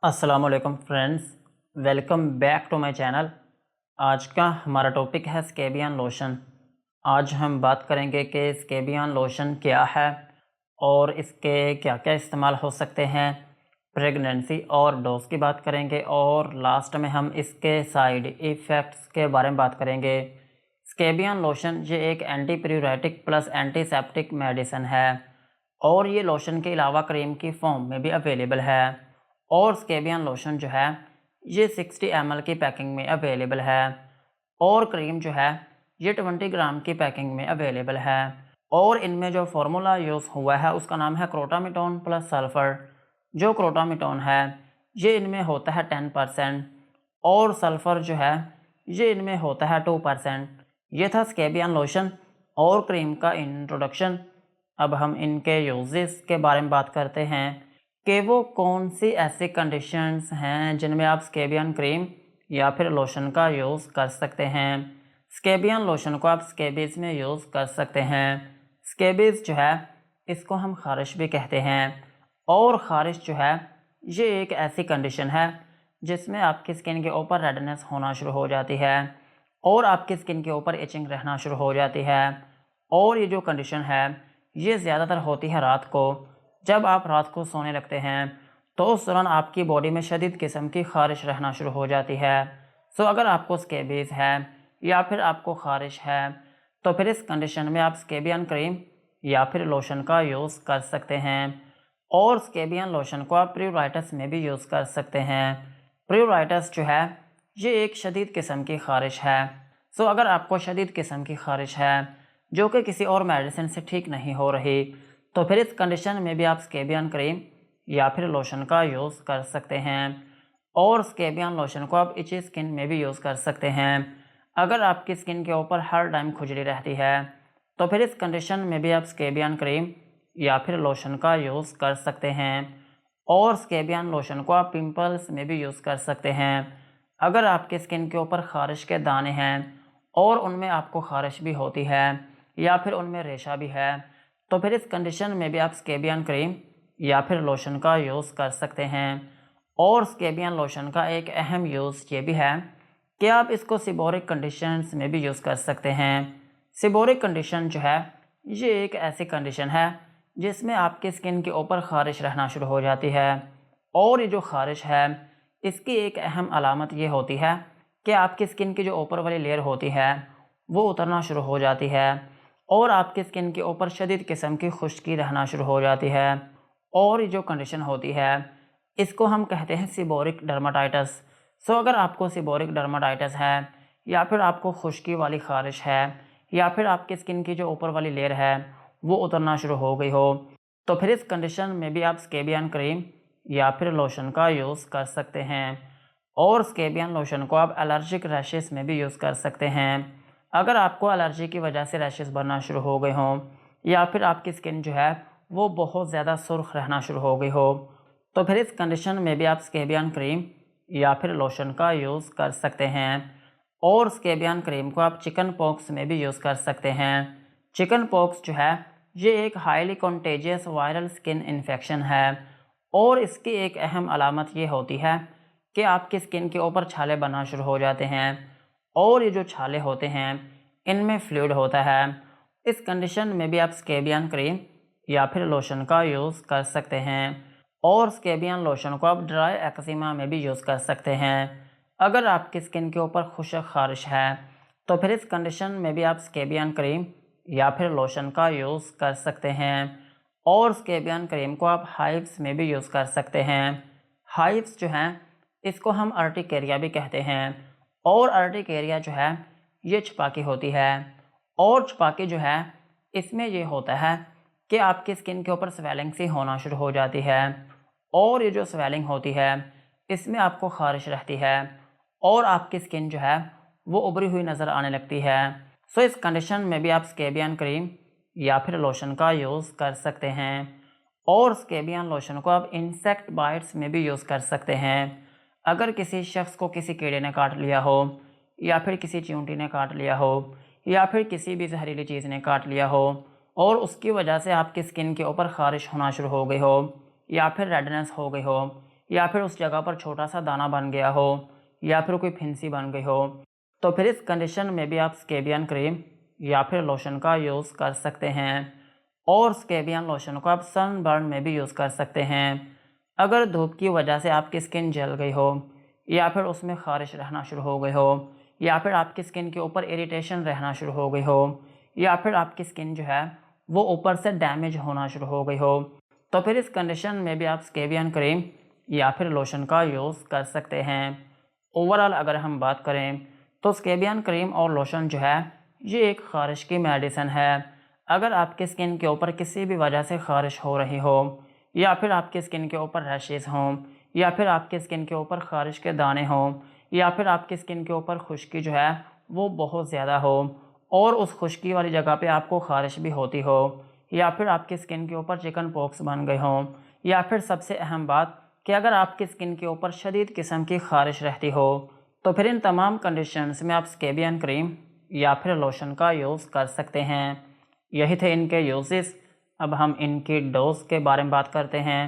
अस्सलामुअलैकुम friends, welcome back to my channel. आज का हमारा टॉपिक है स्केबियन लोशन। आज हम बात करेंगे कि स्केबियन लोशन क्या है और इसके क्या क्या इस्तेमाल हो सकते हैं। प्रेगनेंसी और डोज की बात करेंगे और लास्ट में हम इसके साइड इफ़ेक्ट्स के बारे में बात करेंगे। स्केबियन लोशन ये एक एंटी प्यूरेटिक प्लस एंटीसेप्टिक मेडिसिन है और ये लोशन के अलावा क्रीम की फॉर्म में भी अवेलेबल है। और स्केबियन लोशन जो है ये 60 ml की पैकिंग में अवेलेबल है और क्रीम जो है ये 20 ग्राम की पैकिंग में अवेलेबल है। और इनमें जो फार्मूला यूज़ हुआ है उसका नाम है क्रोटामिटोन प्लस सल्फ़र। जो क्रोटामिटोन है ये इनमें होता है 10% और सल्फ़र जो है ये इनमें होता है 2%। ये था स्केबियन लोशन और क्रीम का इंट्रोडक्शन। अब हम इनके यूजेस के बारे में बात करते हैं कि वो कौन सी ऐसी कंडीशंस हैं जिनमें आप स्केबियन क्रीम या फिर लोशन का यूज़ कर सकते हैं। स्केबियन लोशन को आप स्केबीज़ में यूज़ कर सकते हैं। स्केबीज़ जो है इसको हम ख़ारिश भी कहते हैं और ख़ारिश जो है ये एक ऐसी कंडीशन है जिसमें आपकी स्किन के ऊपर रेडनेस होना शुरू हो जाती है और आपकी स्किन के ऊपर इचिंग रहना शुरू हो जाती है। और ये जो कंडीशन है ये ज़्यादातर होती है रात को। जब आप रात को सोने लगते हैं तो उस दौरान आपकी बॉडी में शदीद किस्म की ख़ारिश रहना शुरू हो जाती है। सो अगर आपको स्केबीज़ है या फिर आपको ख़ारिश है तो फिर इस कंडीशन में आप स्केबियन क्रीम या फिर लोशन का यूज़ कर सकते हैं। और स्केबियन लोशन को आप प्यूराइटिस में भी यूज़ कर सकते हैं। प्यूराइटिस जो है ये एक शदीद किस्म की ख़ारिश है। सो अगर आपको शदीद किस्म की ख़ारिश है जो कि किसी और मेडिसिन से ठीक नहीं हो रही तो फिर इस कंडीशन में भी आप स्केबियन क्रीम या फिर लोशन का यूज़ कर सकते हैं। और स्केबियन लोशन को आप इची स्किन में भी यूज़ कर सकते हैं। अगर आपकी स्किन के ऊपर हर टाइम खुजली रहती है तो फिर इस कंडीशन में भी आप स्केबियन क्रीम या फिर लोशन का यूज़ कर सकते हैं। और स्केबियन लोशन को आप पिंपल्स में भी यूज़ कर सकते हैं। अगर आपकी स्किन के ऊपर ख़ारिश के दाने हैं और उनमें आपको ख़ारिश भी होती है या फिर उनमें रेशा भी है तो फिर इस कंडीशन में भी आप स्केबियन क्रीम या फिर लोशन का यूज़ कर सकते हैं। और स्केबियन लोशन का एक अहम यूज़ ये भी है कि आप इसको सिबोरिक कंडीशंस में भी यूज़ कर सकते हैं। सिबोरिक कंडीशन जो है ये एक ऐसी कंडीशन है जिसमें आपकी स्किन के ऊपर ख़ारिश रहना शुरू हो जाती है। और ये जो ख़ारिश है इसकी एक अहम अलामत ये होती है कि आपकी स्किन की जो ऊपर वाली लेयर होती है वो उतरना शुरू हो जाती है और आपकी स्किन के ऊपर शदीद किस्म की खुश्की रहना शुरू हो जाती है। और ये जो कंडीशन होती है इसको हम कहते हैं सिबोरिक डर्माटाइटिस। सो अगर आपको सिबोरिक डर्माटाइटिस है या फिर आपको खुश्की वाली ख़ारिश है या फिर आपकी स्किन की जो ऊपर वाली लेयर है वो उतरना शुरू हो गई हो तो फिर इस कंडीशन में भी आप स्केबियन क्रीम या फिर लोशन का यूज़ कर सकते हैं। और स्केबियन लोशन को आप एलर्जिक रैशेस में भी यूज़ कर सकते हैं। अगर आपको एलर्जी की वजह से रैशेस बनना शुरू हो गए हों या फिर आपकी स्किन जो है वो बहुत ज़्यादा सुर्ख रहना शुरू हो गई हो तो फिर इस कंडीशन में भी आप स्केबियन क्रीम या फिर लोशन का यूज़ कर सकते हैं। और स्केबियन क्रीम को आप चिकन पॉक्स में भी यूज़ कर सकते हैं। चिकन पॉक्स जो है ये एक highly contagious viral skin infection है और इसकी एक अहम अलामत ये होती है कि आपकी स्किन के ऊपर छाले बनना शुरू हो जाते हैं और ये जो छाले होते हैं इनमें फ्लूइड होता है। इस कंडीशन में भी आप स्केबियन क्रीम या फिर लोशन का यूज़ कर सकते हैं। और स्केबियन लोशन को आप ड्राई एक्जिमा में भी यूज़ कर सकते हैं। अगर आपकी स्किन के ऊपर खुश्क ख़ारिश है तो फिर इस कंडीशन में भी आप स्केबियन क्रीम या फिर लोशन का यूज़ कर सकते हैं। और स्केबियन क्रीम को आप हाइव्स में भी यूज़ कर सकते हैं। हाइव्स जो हैं इसको हम अर्टिकेरिया भी कहते हैं और अर्टिकेरिया जो है ये छपाकी होती है। और छपाकी जो है इसमें ये होता है कि आपकी स्किन के ऊपर स्वेलिंग सी होना शुरू हो जाती है और ये जो स्वेलिंग होती है इसमें आपको ख़ारिश रहती है और आपकी स्किन जो है वो उभरी हुई नज़र आने लगती है। सो इस कंडीशन में भी आप स्केबियन क्रीम या फिर लोशन का यूज़ कर सकते हैं। और स्केबियन लोशन को आप इंसेक्ट बाइट्स में भी यूज़ कर सकते हैं। अगर किसी शख्स को किसी कीड़े ने काट लिया हो या फिर किसी चींटी ने काट लिया हो या फिर किसी भी जहरीली चीज़ ने काट लिया हो और उसकी वजह से आपकी स्किन के ऊपर ख़ारिश होना शुरू हो गई हो या फिर रेडनेस हो गई हो या फिर उस जगह पर छोटा सा दाना बन गया हो या फिर कोई फिंसी बन गई हो, तो फिर इस कंडीशन में भी आप स्केबियन क्रीम या फिर लोशन का यूज़ कर सकते हैं। और स्केबियन लोशन को आप सनबर्न में भी यूज़ कर सकते हैं। अगर धूप की वजह से आपकी स्किन जल गई हो या फिर उसमें ख़ारिश रहना शुरू हो गई हो या फिर आपकी स्किन के ऊपर इरिटेशन रहना शुरू हो गई हो या फिर आपकी स्किन जो है वो ऊपर से डैमेज होना शुरू हो गई हो, तो फिर इस कंडीशन में भी आप स्केबियन क्रीम या फिर लोशन का यूज़ कर सकते हैं। ओवरऑल अगर हम बात करें तो स्केबियन क्रीम और लोशन जो है ये एक ख़ारिश की मेडिसिन है। अगर आपकी स्किन के ऊपर किसी भी वजह से ख़ारिश हो रही हो या फिर आपकी स्किन के ऊपर रैशेज़ हों या फिर आपकी स्किन के ऊपर ख़ारिश के दाने हों या फिर आपकी स्किन के ऊपर खुश्की जो है वो बहुत ज़्यादा हो और उस खुश्की वाली जगह पे आपको ख़ारिश भी होती हो या फिर आपकी स्किन के ऊपर चिकन पॉक्स बन गए हों या फिर सबसे अहम बात कि अगर आपकी स्किन के ऊपर शदीद किस्म की ख़ारिश रहती हो, तो फिर इन तमाम कंडीशंस में आप स्केबियन क्रीम या फिर लोशन का यूज़ कर सकते हैं। यही थे इनके यूजेस। अब हम इनकी डोज के बारे में बात करते हैं।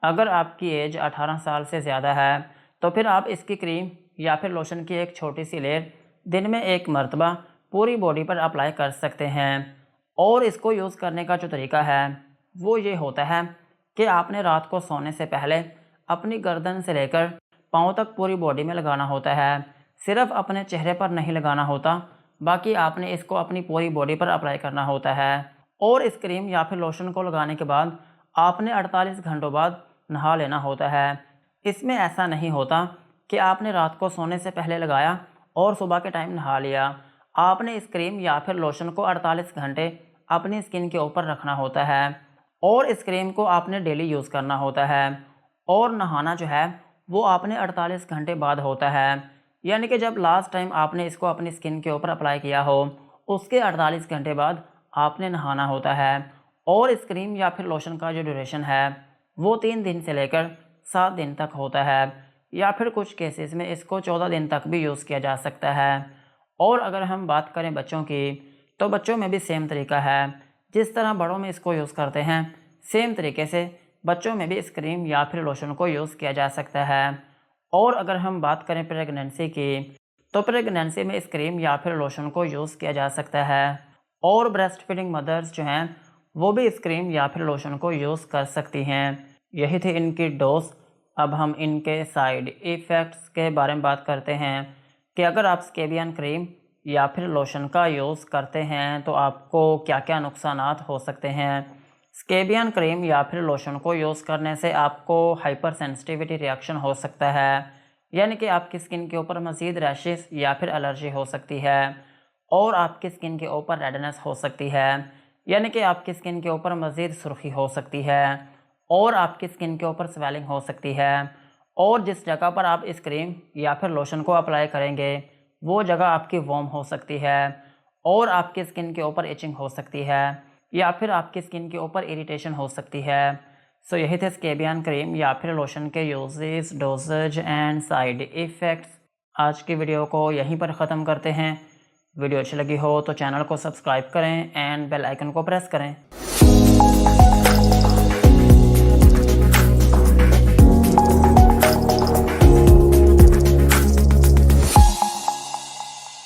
अगर आपकी एज 18 साल से ज़्यादा है तो फिर आप इसकी क्रीम या फिर लोशन की एक छोटी सी लेयर दिन में एक मरतबा पूरी बॉडी पर अप्लाई कर सकते हैं। और इसको यूज़ करने का जो तरीका है वो ये होता है कि आपने रात को सोने से पहले अपनी गर्दन से लेकर पाँव तक पूरी बॉडी में लगाना होता है। सिर्फ अपने चेहरे पर नहीं लगाना होता, बाकी आपने इसको अपनी पूरी बॉडी पर अप्लाई करना होता है। और इस क्रीम या फिर लोशन को लगाने के बाद आपने 48 घंटों बाद नहा लेना होता है। इसमें ऐसा नहीं होता कि आपने रात को सोने से पहले लगाया और सुबह के टाइम नहा लिया। आपने इस क्रीम या फिर लोशन को 48 घंटे अपनी स्किन के ऊपर रखना होता है और इस क्रीम को आपने डेली यूज़ करना होता है। और नहाना जो है वो आपने 48 घंटे बाद होता है, यानी कि जब लास्ट टाइम आपने इसको अपनी स्किन के ऊपर अप्लाई किया हो उसके 48 घंटे बाद आपने नहाना होता है। और इस क्रीम या फिर लोशन का जो ड्यूरेशन है वो 3 दिन से लेकर 7 दिन तक होता है या फिर कुछ केसेस में इसको 14 दिन तक भी यूज़ किया जा सकता है। और अगर हम बात करें बच्चों की, तो बच्चों में भी सेम तरीका है। जिस तरह बड़ों में इसको यूज़ करते हैं सेम तरीके से बच्चों में भी इस क्रीम या फिर लोशन को यूज़ किया जा सकता है। और अगर हम बात करें प्रेगनेंसी की, तो प्रेगनेंसी में इस क्रीम या फिर लोशन को यूज़ किया जा सकता है। और ब्रेस्ट फीडिंग मदर्स जो हैं वो भी इस क्रीम या फिर लोशन को यूज़ कर सकती हैं। यही थी इनकी डोज। अब हम इनके साइड इफ़ेक्ट्स के बारे में बात करते हैं कि अगर आप स्केबियन क्रीम या फिर लोशन का यूज़ करते हैं तो आपको क्या क्या नुकसानात हो सकते हैं। स्केबियन क्रीम या फिर लोशन को यूज़ करने से आपको हाइपर सेंसिटिविटी रिएक्शन हो सकता है, यानी कि आपकी स्किन के ऊपर मज़ीद रैशेस या फिर एलर्जी हो सकती है और आपकी स्किन के ऊपर रेडनेस हो सकती है, यानी कि आपकी स्किन के ऊपर मज़ीद सुर्खी हो सकती है और आपकी स्किन के ऊपर स्वेलिंग हो सकती है। और जिस जगह पर आप इस क्रीम या फिर लोशन को अप्लाई करेंगे वो जगह आपकी वार्म हो सकती है और आपकी स्किन के ऊपर इचिंग हो सकती है या फिर आपकी स्किन के ऊपर इरिटेशन हो सकती है। सो यही थे स्केबियन क्रीम या फिर लोशन के uses, dosages and side effects. आज की वीडियो को यहीं पर ख़त्म करते हैं। वीडियो अच्छी लगी हो तो चैनल को सब्सक्राइब करें एंड बेल आइकन को प्रेस करें।